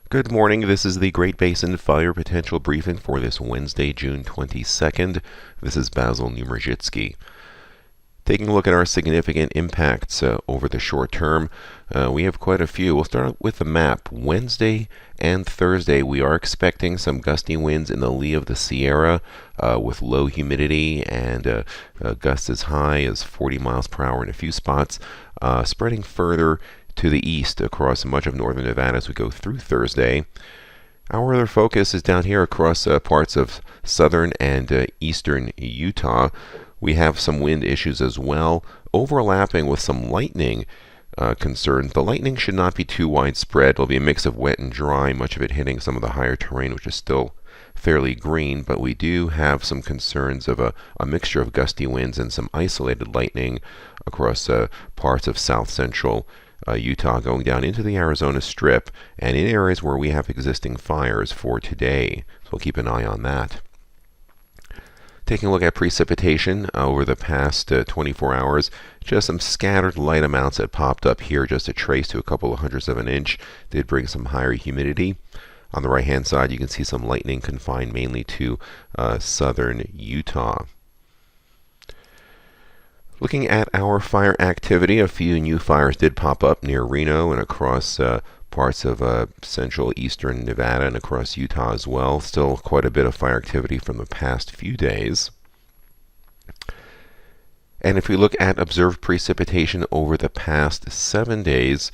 Good morning. This is the Great Basin Fire Potential Briefing for this Wednesday, June 22nd. This is Basil Numerzycki. Taking a look at our significant impacts over the short term, we have quite a few. We'll start with the map. Wednesday and Thursday, we are expecting some gusty winds in the lee of the Sierra with low humidity and gusts as high as 40 miles per hour in a few spots, spreading further to the east across much of northern Nevada as we go through Thursday. Our other focus is down here across parts of southern and eastern Utah. We have some wind issues as well, overlapping with some lightning concerns. The lightning should not be too widespread. It'll be a mix of wet and dry, much of it hitting some of the higher terrain, which is still fairly green, but we do have some concerns of a mixture of gusty winds and some isolated lightning across parts of south central Utah going down into the Arizona Strip and in areas where we have existing fires for today. So we'll keep an eye on that. Taking a look at precipitation over the past 24 hours, just some scattered light amounts that popped up here, just a trace to a couple of hundredths of an inch, did bring some higher humidity. On the right hand side, you can see some lightning confined mainly to southern Utah. Looking at our fire activity, a few new fires did pop up near Reno and across parts of central eastern Nevada and across Utah as well. Still quite a bit of fire activity from the past few days. And if we look at observed precipitation over the past 7 days,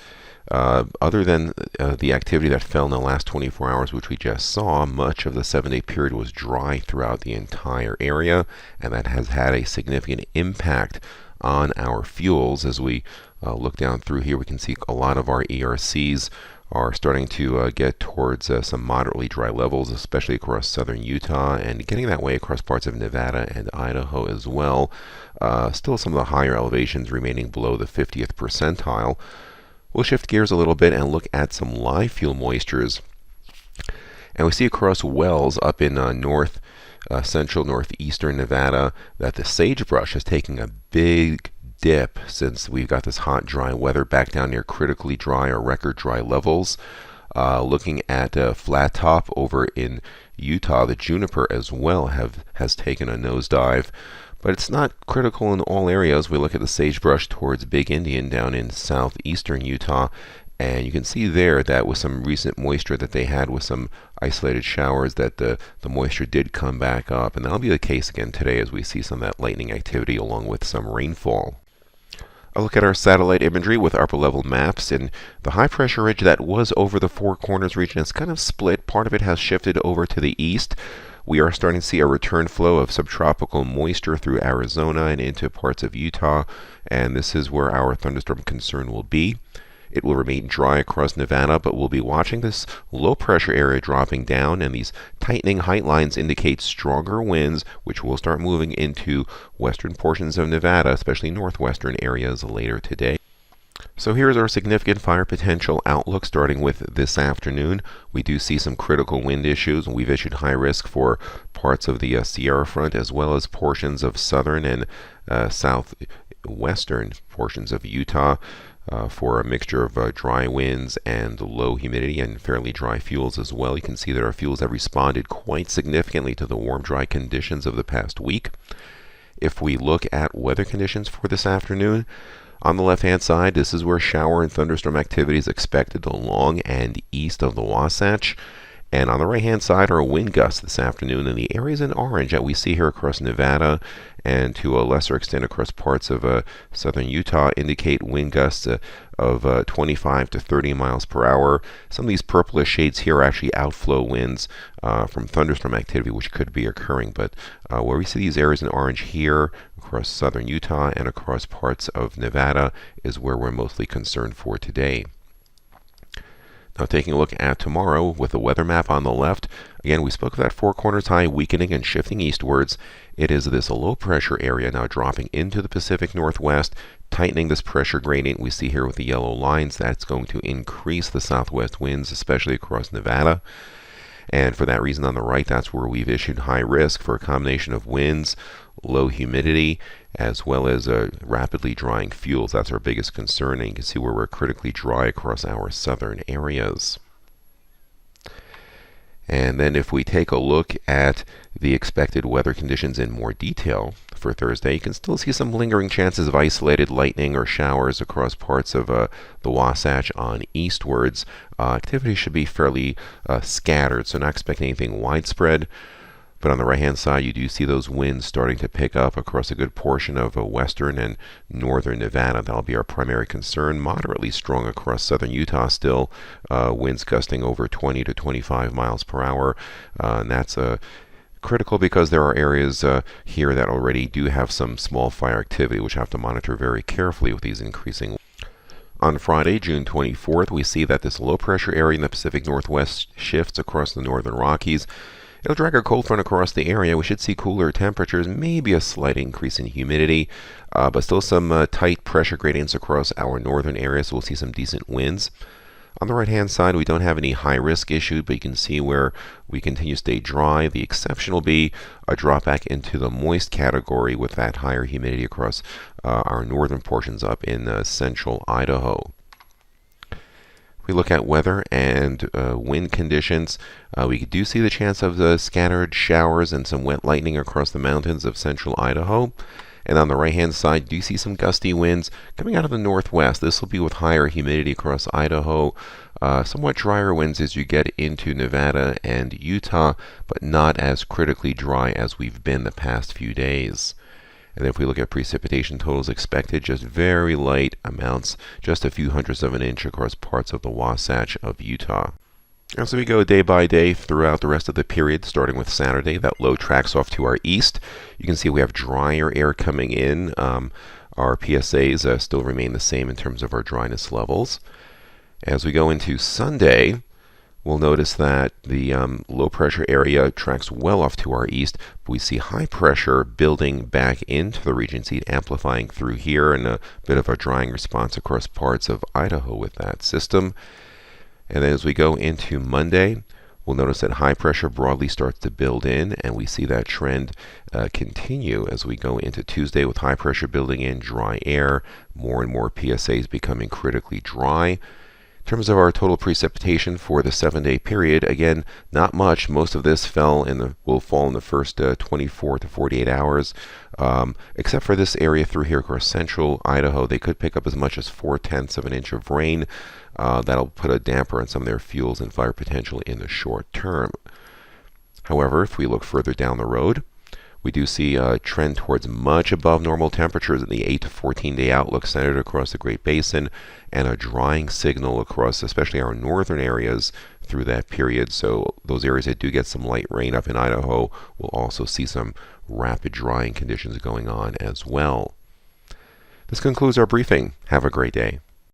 other than the activity that fell in the last 24 hours, which we just saw, much of the 7-day period was dry throughout the entire area, and that has had a significant impact on our fuels. As we look down through here, we can see a lot of our ERCs are starting to get towards some moderately dry levels, especially across southern Utah, and getting that way across parts of Nevada and Idaho as well. Still some of the higher elevations remaining below the 50th percentile. We'll shift gears a little bit and look at some live fuel moistures. And we see across wells up in central northeastern Nevada that the sagebrush is taking a big dip since we've got this hot, dry weather back down near critically dry or record dry levels. Looking at Flat Top over in Utah, the juniper as well has taken a nosedive. But it's not critical in all areas. We look at the sagebrush towards Big Indian down in southeastern Utah, and you can see there that with some recent moisture that they had with some isolated showers, that the moisture did come back up. And that'll be the case again today as we see some of that lightning activity along with some rainfall. A look at our satellite imagery with upper level maps, and the high pressure ridge that was over the Four Corners region has kind of split. Part of it has shifted over to the east. We are starting to see a return flow of subtropical moisture through Arizona and into parts of Utah, and this is where our thunderstorm concern will be. It will remain dry across Nevada, but we'll be watching this low pressure area dropping down, and these tightening height lines indicate stronger winds, which will start moving into western portions of Nevada, especially northwestern areas later today. So here's our significant fire potential outlook starting with this afternoon. We do see some critical wind issues. We've issued high risk for parts of the Sierra Front as well as portions of southern and southwestern portions of Utah for a mixture of dry winds and low humidity and fairly dry fuels as well. You can see that our fuels have responded quite significantly to the warm, dry conditions of the past week. If we look at weather conditions for this afternoon, on the left-hand side, this is where shower and thunderstorm activity is expected along and east of the Wasatch. And on the right-hand side are wind gusts this afternoon, and the areas in orange that we see here across Nevada and to a lesser extent across parts of southern Utah indicate wind gusts of 25 to 30 miles per hour. Some of these purplish shades here are actually outflow winds from thunderstorm activity, which could be occurring. But where we see these areas in orange here across southern Utah and across parts of Nevada is where we're mostly concerned for today. Now taking a look at tomorrow with the weather map on the left, again we spoke of that Four Corners high weakening and shifting eastwards. It is this low pressure area now dropping into the Pacific Northwest, tightening this pressure gradient we see here with the yellow lines. That's going to increase the southwest winds, especially across Nevada. And for that reason on the right, that's where we've issued high risk for a combination of winds, low humidity, as well as rapidly drying fuels. That's our biggest concern, and you can see where we're critically dry across our southern areas. And then if we take a look at the expected weather conditions in more detail for Thursday, you can still see some lingering chances of isolated lightning or showers across parts of the Wasatch on eastwards. Activity should be fairly scattered, so not expecting anything widespread. But on the right-hand side, you do see those winds starting to pick up across a good portion of western and northern Nevada. That'll be our primary concern. Moderately strong across southern Utah still. Winds gusting over 20 to 25 miles per hour. And that's critical because there are areas here that already do have some small fire activity, which I have to monitor very carefully with these increasing. On Friday, June 24th, we see that this low-pressure area in the Pacific Northwest shifts across the northern Rockies. It'll drag a cold front across the area. We should see cooler temperatures, maybe a slight increase in humidity, but still some tight pressure gradients across our northern areas, so we'll see some decent winds. On the right-hand side, we don't have any high-risk issue, but you can see where we continue to stay dry. The exception will be a drop back into the moist category with that higher humidity across our northern portions up in central Idaho. We look at weather and wind conditions. We do see the chance of scattered showers and some wet lightning across the mountains of central Idaho. And on the right-hand side, do you see some gusty winds coming out of the northwest? This will be with higher humidity across Idaho. Somewhat drier winds as you get into Nevada and Utah, but not as critically dry as we've been the past few days. And if we look at precipitation totals expected, just very light amounts, just a few hundredths of an inch across parts of the Wasatch of Utah. And so we go day by day throughout the rest of the period, starting with Saturday. That low tracks off to our east. You can see we have drier air coming in. Our PSAs still remain the same in terms of our dryness levels. As we go into Sunday, we'll notice that the low pressure area tracks well off to our east. But we see high pressure building back into the region, see it amplifying through here, and a bit of a drying response across parts of Idaho with that system. And then as we go into Monday, we'll notice that high pressure broadly starts to build in, and we see that trend continue as we go into Tuesday with high pressure building in, dry air, more and more PSAs becoming critically dry. In terms of our total precipitation for the 7-day period, again, not much. Most of this will fall in the first 24 to 48 hours, except for this area through here across central Idaho. They could pick up as much as 4/10 of an inch of rain. That'll put a damper on some of their fuels and fire potential in the short term. However, if we look further down the road, we do see a trend towards much above normal temperatures in the 8 to 14-day outlook centered across the Great Basin, and a drying signal across especially our northern areas through that period. So those areas that do get some light rain up in Idaho will also see some rapid drying conditions going on as well. This concludes our briefing. Have a great day.